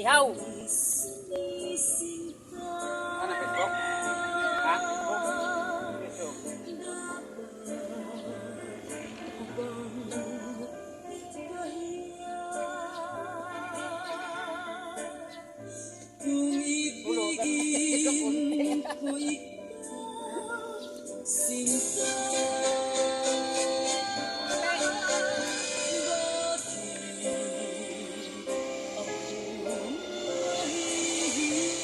Yaw! Ano, Facebook? Ha? Kung ibigin ko ikaw, sinta, bakit ako mahihiya?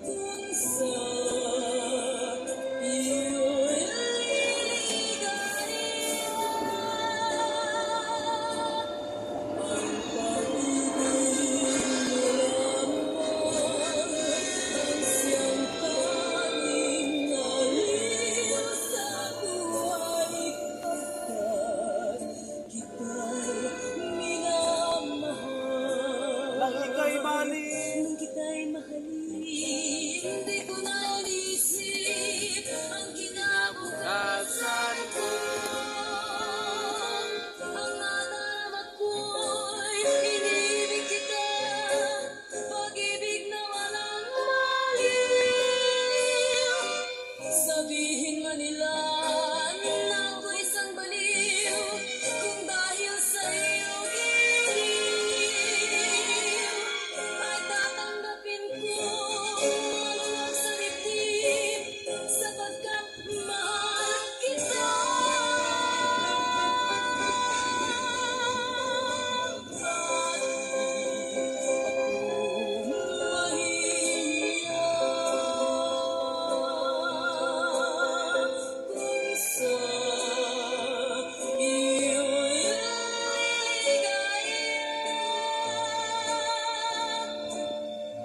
Kung sa iyo'y nang kita'y mahalin, hindi ko naisip ang kinabukasan ko. Ang nalaman ko'y inibig kita, pag-ibig na walang maliw. Sabihin man nila na ako isang baliw, kung dahil sa iyong iliw, ay tatanggapin ko ang sa dibdib, sapagkat mahal kita.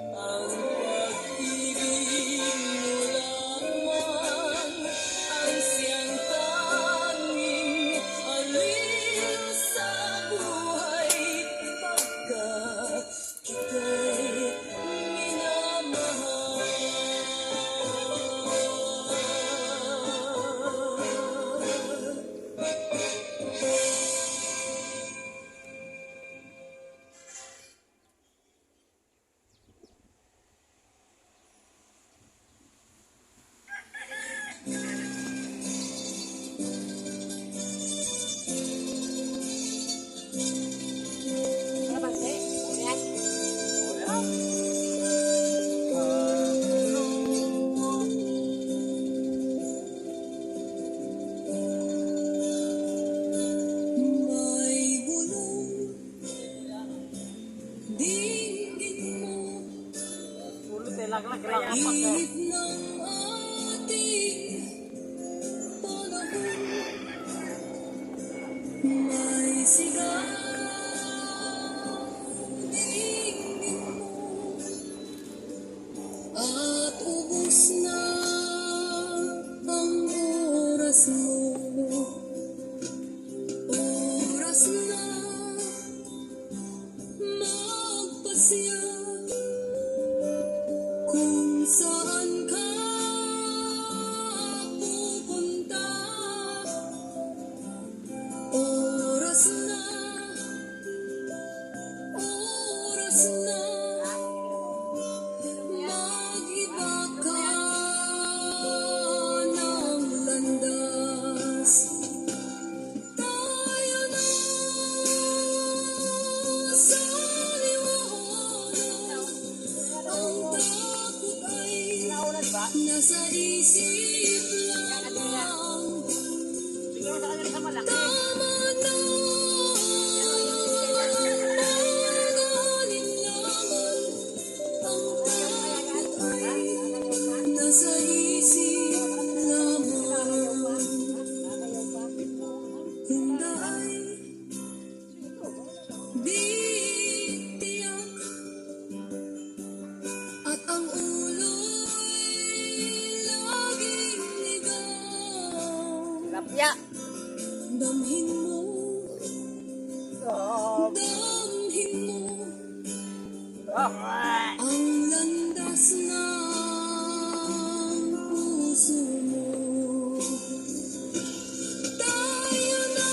Ang pag-ibig mo lamang ang siyang tanging aliw sa buhay, pagkat kita'y minamahal. Ano ba, Jay? Yan? May gulong dinggin mo, Ulo, telag-lag. Kailangan pa ka. init ng ating panahon. May sigaw dinggin mo, at ubos na ang oras mo. Oras na magpasya, kung saan ka pupunta. Oras na mag-iba ka ng landas. Tayo na sa liwanag, ang takot ay nasa isip lamang. Sige, sa kanila sa malaki. Tama na mag-alinlangan, ang takot ay nasa isip lamang. Kung da'y di tiyak, at ang ulo'y laging ligaw, Lapya. damhin mo, Oh. damhin mo Oh. ang landas ng puso mo. Tayo na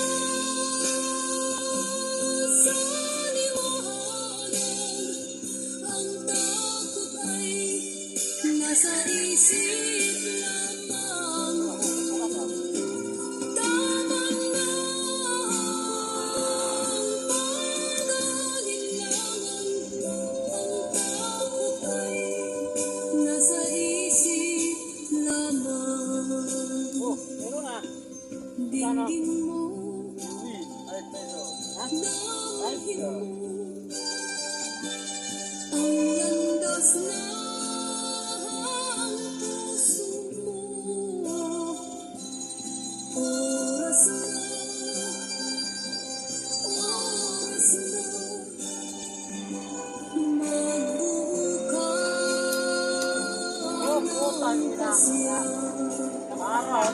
siya. Araw.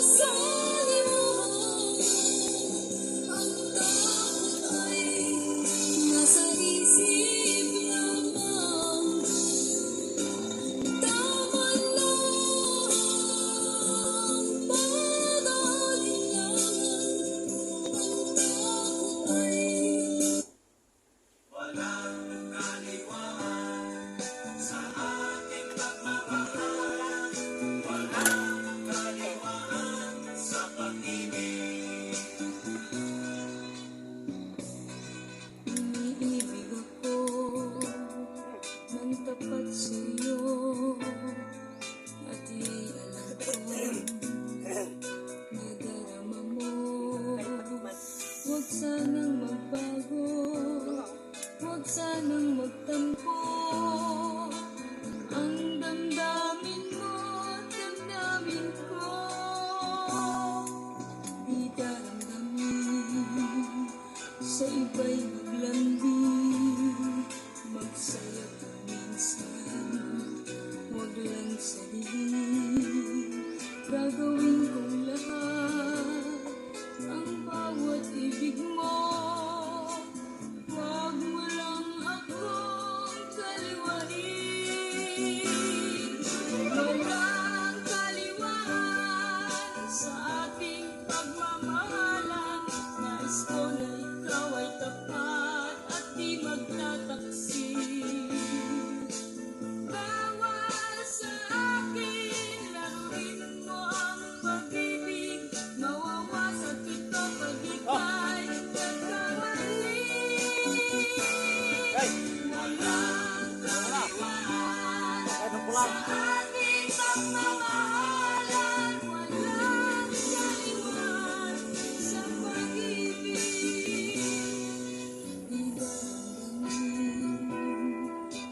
Sa liwanag, ang takot ay nasa isip lamang. Tama na ang pag-alinlangan, ang takot ay umiibig ako ng tapat sa'yo at di alam ko nadarama mo. Huwag sanang magbago, huwag sanang magtampo. Ang damdamin mo at damdamin ko, di daramdamin. Sa iba'y maglambing, magsaya ka minsan, huwag lang sa dilim. Gagawin kong lahat, ang bawat ibig mo. Huwag mo lang akong kaliwain. Walang kaliwaan sa ating pagmamahalan. Nais ko na ikaw ay tapat at di magtataksil. Bawal sa akin, laruin mo ang pag-ibig. Mawawasak ito pag ika'y nagkamali. Hey! Walang kaliwaan Ano po sa lang? ating pagmamahalan. Walang kaliwaan sa pag-ibig. Di daramdamin,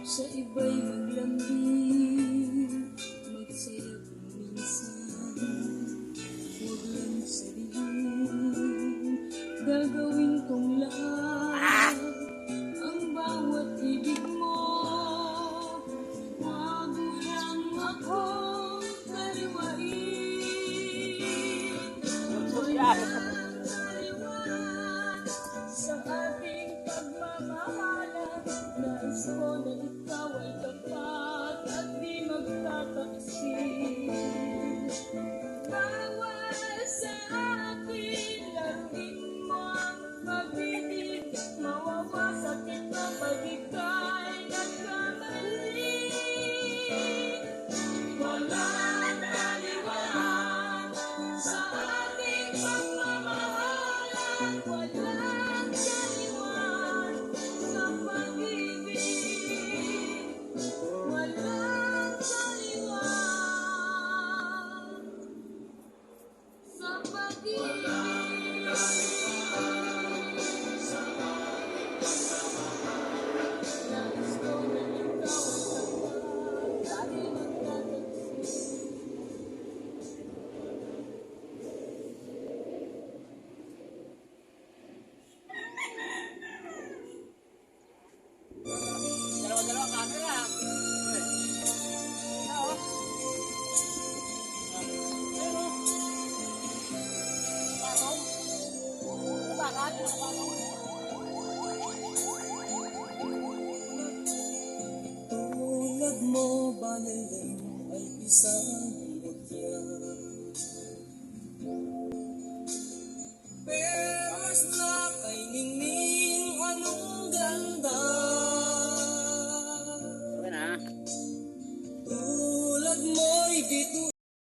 sa iba'y maglambing, magsaya kung minsan, huwag lang sa dilim. Gagawin kong lahat, ang bawat ibig mo. Huwag mo lang akong kaliwain. Walang kaliwaan sa ating pagmamahalan. Nais ko na ikaw ay tapat at di magtataksil. Bawal sa akin, laruin mo ang pag-ibig. Mawawasak ito pag ika'y nagkamali. Walang kaliwaan sa ating pagmamahalan. Walang kaliwaan sa pag-ibig. Walang kaliwaan sa pag-ibig. Nais ko na ikaw ay tapat at di magtataksil. Dalawa-dalawa camera. Oo. Pero, patong. Bakit? Patong. Tulad mo ba ngayon ay isang mutya? First love ay ningning anong ganda. Okay na. Tulad mo'y bituin